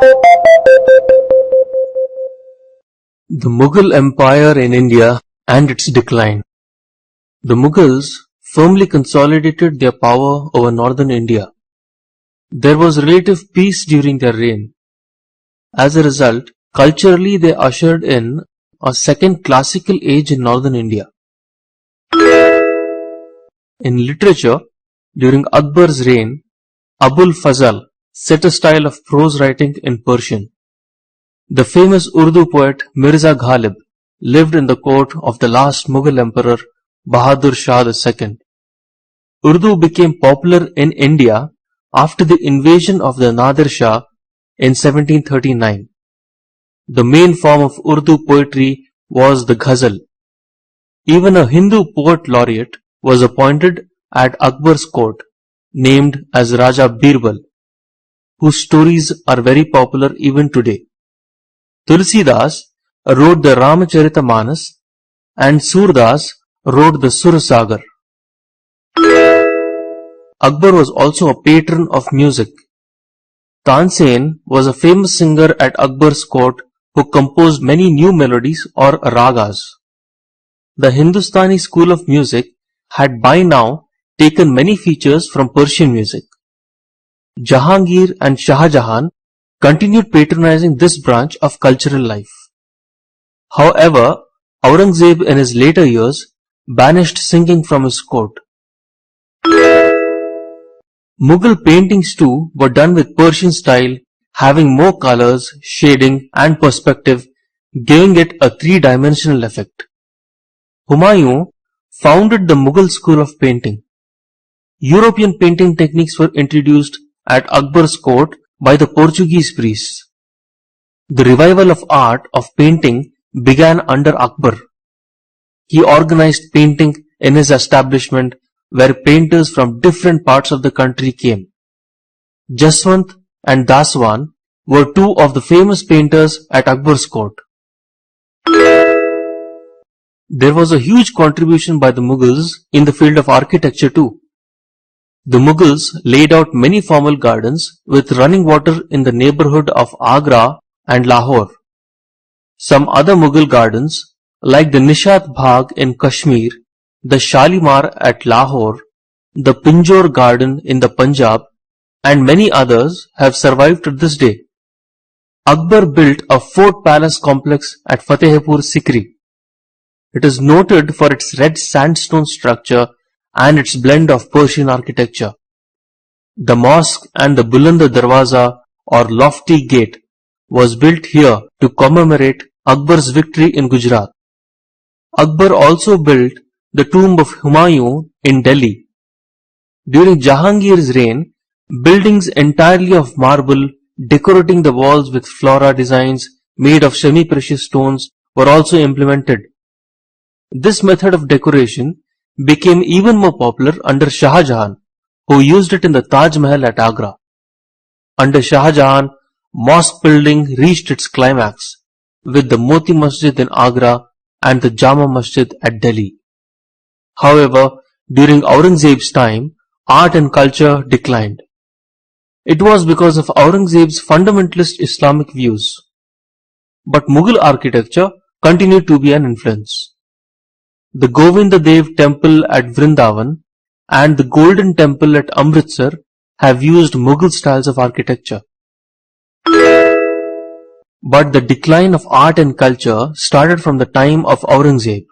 The Mughal Empire in India and its decline. The Mughals firmly consolidated their power over northern India. There was relative peace during their reign. As a result, culturally they ushered in a second classical age in northern India. In literature, during Akbar's reign, Abul Fazl set a style of prose writing in Persian. The famous Urdu poet Mirza Ghalib lived in the court of the last Mughal emperor Bahadur Shah II. Urdu became popular in India after the invasion of the Nadir Shah in 1739. The main form of Urdu poetry was the ghazal. Even a Hindu poet laureate was appointed at Akbar's court, named as Raja Birbal, whose stories are very popular even today. Tulsidas wrote the Ramacharita and Surdas wrote the Sursagar. Akbar was also a patron of music. Tansen was a famous singer at Akbar's court who composed many new melodies or ragas. The Hindustani school of music had by now taken many features from Persian music. Jahangir and Shah Jahan continued patronizing this branch of cultural life. However, Aurangzeb in his later years banished singing from his court. Mughal paintings too were done with Persian style, having more colors, shading and perspective, giving it a three-dimensional effect. Humayun founded the Mughal school of painting. European painting techniques were introduced at Akbar's court by the Portuguese priests. The revival of art of painting began under Akbar. He organized painting in his establishment where painters from different parts of the country came. Jaswant and Daswan were two of the famous painters at Akbar's court. There was a huge contribution by the Mughals in the field of architecture too. The Mughals laid out many formal gardens with running water in the neighborhood of Agra and Lahore. Some other Mughal gardens, like the Nishat Bagh in Kashmir, the Shalimar at Lahore, the Pinjore Garden in the Punjab, and many others have survived to this day. Akbar built a fort palace complex at Fatehpur Sikri. It is noted for its red sandstone structure and its blend of Persian architecture. The mosque and the Bulanda Darwaza or lofty gate was built here to commemorate Akbar's victory in Gujarat. Akbar also built the tomb of Humayun in Delhi. During Jahangir's reign, buildings entirely of marble decorating the walls with flora designs made of semi-precious stones were also implemented. This method of decoration became even more popular under Shah Jahan, who used it in the Taj Mahal at Agra. Under Shah Jahan, mosque building reached its climax with the Moti Masjid in Agra and the Jama Masjid at Delhi. However, during Aurangzeb's time, art and culture declined. It was because of Aurangzeb's fundamentalist Islamic views. But Mughal architecture continued to be an influence. The Govinda Dev temple at Vrindavan and the Golden Temple at Amritsar have used Mughal styles of architecture. But the decline of art and culture started from the time of Aurangzeb.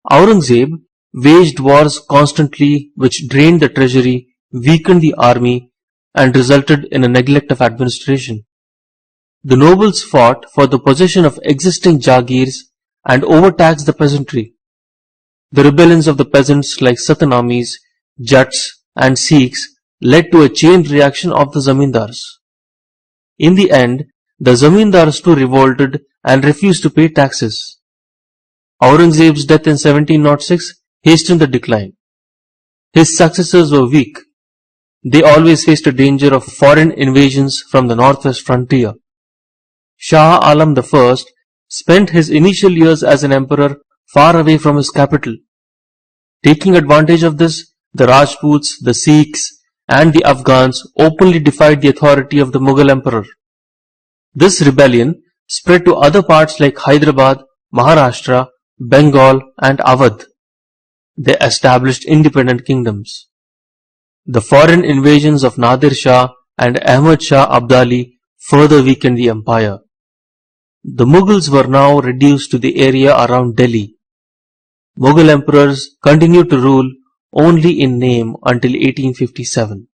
Aurangzeb waged wars constantly which drained the treasury, weakened the army, and resulted in a neglect of administration. The nobles fought for the possession of existing jagirs and overtaxed the peasantry. The rebellions of the peasants like Satanamis, Jats, and Sikhs led to a chain reaction of the zamindars. In the end, the zamindars too revolted and refused to pay taxes. Aurangzeb's death in 1706 hastened the decline. His successors were weak. They always faced a danger of foreign invasions from the northwest frontier. Shah Alam I spent his initial years as an emperor far away from his capital. Taking advantage of this, the Rajputs, the Sikhs, and the Afghans openly defied the authority of the Mughal emperor. This rebellion spread to other parts like Hyderabad, Maharashtra, Bengal and Awadh. They established independent kingdoms. The foreign invasions of Nadir Shah and Ahmad Shah Abdali further weakened the empire. The Mughals were now reduced to the area around Delhi. Mughal emperors continued to rule only in name until 1857.